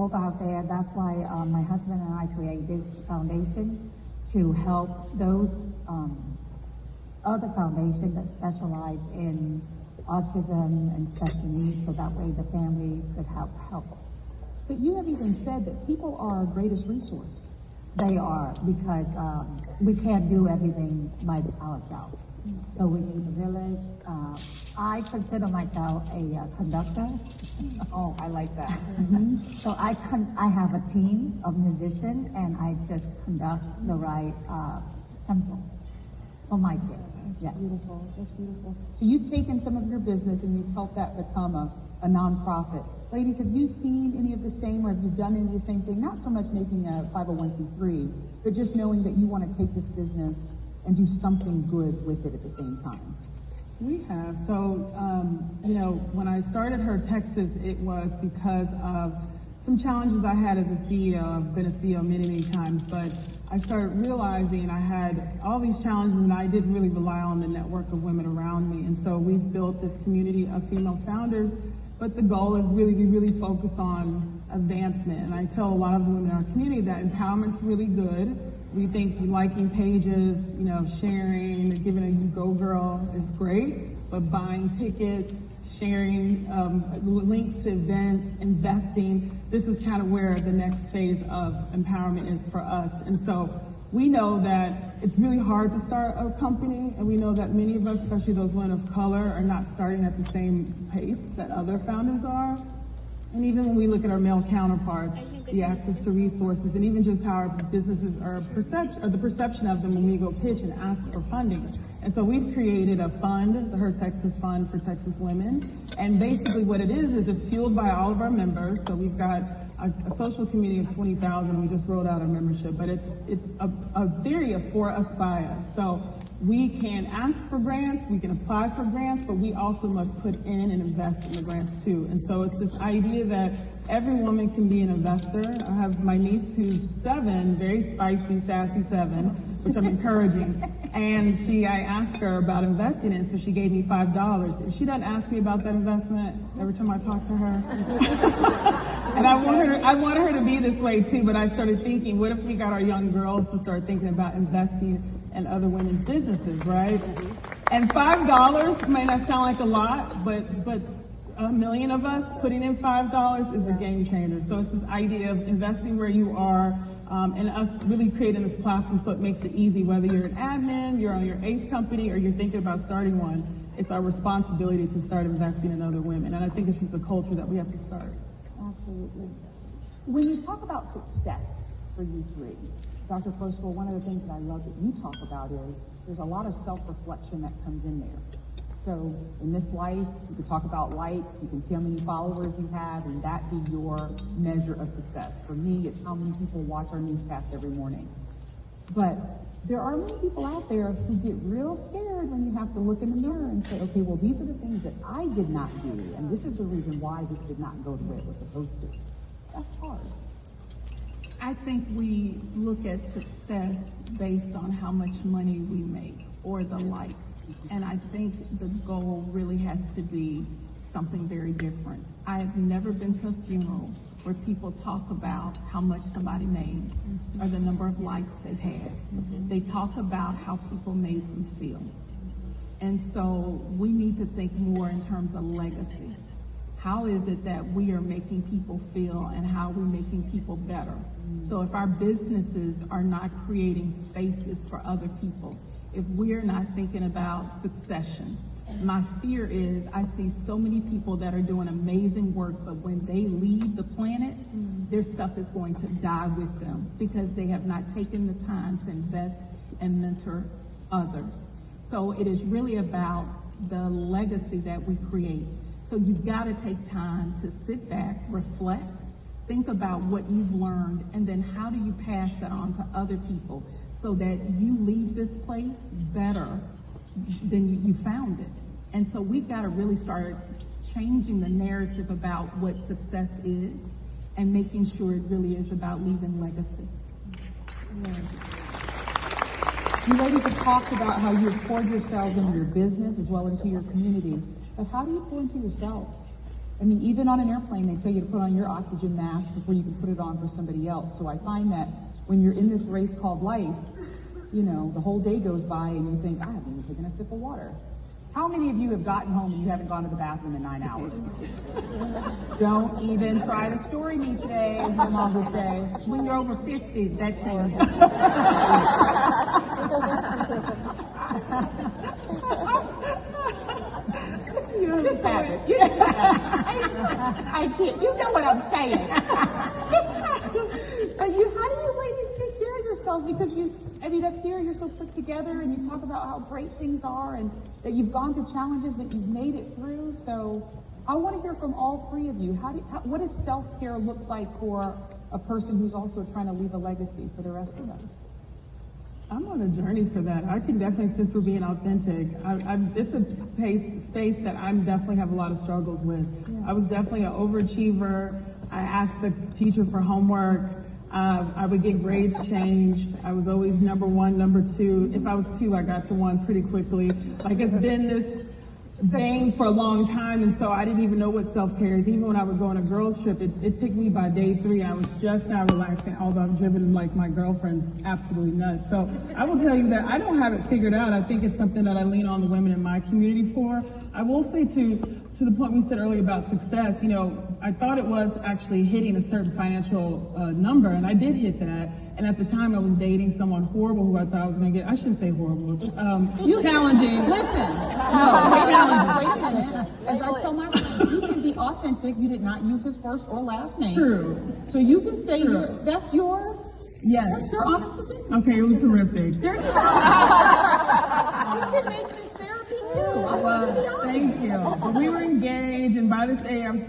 both out there. That's why my husband and I created this foundation to help those other foundations that specialize in autism and special needs, so that way the family could help. But you have even said that people are our greatest resource. They are, because we can't do everything by ourselves. So we need a village. I consider myself a conductor. Oh, I like that. So I have a team of musicians, and I just conduct the right tempo for my kids. That's beautiful. That's beautiful. So you've taken some of your business and you've helped that become a nonprofit. Ladies, have you seen any of the same, or have you done any of the same thing? Not so much making a 501c3, but just knowing that you want to take this business and do something good with it at the same time. We have. So, when I started Her Texas, it was because of some challenges I had as a CEO. I've been a CEO many, many times, but I started realizing I had all these challenges and I didn't really rely on the network of women around me. And so we've built this community of female founders, but the goal is we really focus on advancement. And I tell a lot of the women in our community that empowerment's really good. We think liking pages, sharing, giving a "you go girl" is great, but buying tickets, sharing links to events, investing, this is kind of where the next phase of empowerment is for us. And so we know that it's really hard to start a company, and we know that many of us, especially those women of color, are not starting at the same pace that other founders are. And even when we look at our male counterparts, the access to resources, and even just how our businesses are the perception of them when we go pitch and ask for funding. And so we've created a fund, the Her Texas Fund for Texas Women. And basically what it is it's fueled by all of our members. So we've got a social community of 20,000. We just rolled out our membership, but it's a theory of for us, by us. So we can ask for grants, we can apply for grants, but we also must put in and invest in the grants too. And so it's this idea that every woman can be an investor. I have my niece who's 7, very spicy, sassy 7, which I'm encouraging. And I asked her about investing in, so she gave me $5. If she doesn't ask me about that investment every time I talk to her, and I want her to be this way too, but I started thinking, what if we got our young girls to start thinking about investing in other women's businesses, right? And $5 may not sound like a lot, but a million of us putting in $5 is a game changer. So it's this idea of investing where you are, and us really creating this platform so it makes it easy, whether you're an admin, you're on your 8th company, or you're thinking about starting one. It's our responsibility to start investing in other women. And I think it's just a culture that we have to start. Absolutely. When you talk about success for you three, Dr. Percival, one of the things that I love that you talk about is there's a lot of self-reflection that comes in there. So in this life, you can talk about likes, you can see how many followers you have, and that be your measure of success. For me, it's how many people watch our newscast every morning. But there are many people out there who get real scared when you have to look in the mirror and say, okay, well, these are the things that I did not do, and this is the reason why this did not go the way it was supposed to. That's hard. I think we look at success based on how much money we make or the likes. And I think the goal really has to be something very different. I have never been to a funeral where people talk about how much somebody made or the number of likes they've had. They talk about how people made them feel. And so we need to think more in terms of legacy. How is it that we are making people feel, and how are we making people better? So if our businesses are not creating spaces for other people, if we're not thinking about succession, my fear is I see so many people that are doing amazing work, but when they leave the planet, their stuff is going to die with them because they have not taken the time to invest and mentor others. So it is really about the legacy that we create. So you've got to take time to sit back, reflect, think about what you've learned, and then how do you pass that on to other people so that you leave this place better than you found it. And so we've got to really start changing the narrative about what success is and making sure it really is about leaving legacy. You ladies have talked about how you've poured yourselves into your business as well into your community, but how do you pour into yourselves? I mean, even on an airplane, they tell you to put on your oxygen mask before you can put it on for somebody else. So I find that when you're in this race called life, you know, the whole day goes by and you think, I haven't even taken a sip of water. How many of you have gotten home and you haven't gone to the bathroom in 9 hours? Don't even try to story me today, as my mom would say. When you're over 50, that changes. Just have it. I can't. You know what I'm saying. But how do you ladies take care of yourselves? Because up here you're so put together, and you talk about how great things are, and that you've gone through challenges, but you've made it through. So I want to hear from all three of you. What does self-care look like for a person who's also trying to leave a legacy for the rest of us? I'm on a journey for that. I can definitely, since we're being authentic, it's a space that I definitely have a lot of struggles with. Yeah. I was definitely an overachiever. I asked the teacher for homework. I would get grades changed. I was always number 1, number 2. If I was 2, I got to 1 pretty quickly. Like, it's been this vein for a long time, and so I didn't even know what self-care is. Even when I would go on a girls trip, it took me by day 3. I was just now relaxing, although I've driven like my girlfriend's absolutely nuts. So I will tell you that I don't have it figured out. I think it's something that I lean on the women in my community for. I will say to the point we said earlier about success, you know, I thought it was actually hitting a certain financial number, and I did hit that. And at the time, I was dating someone horrible who I thought I was going to get. I shouldn't say horrible, but challenging. Listen, wait a minute. As I tell my friends, you can be authentic. You did not use his first or last name. True. So you can say that's your honest opinion. Okay, it was horrific. There you go. You can make this therapy too. Well, thank you. But we were engaged, and by this age, I was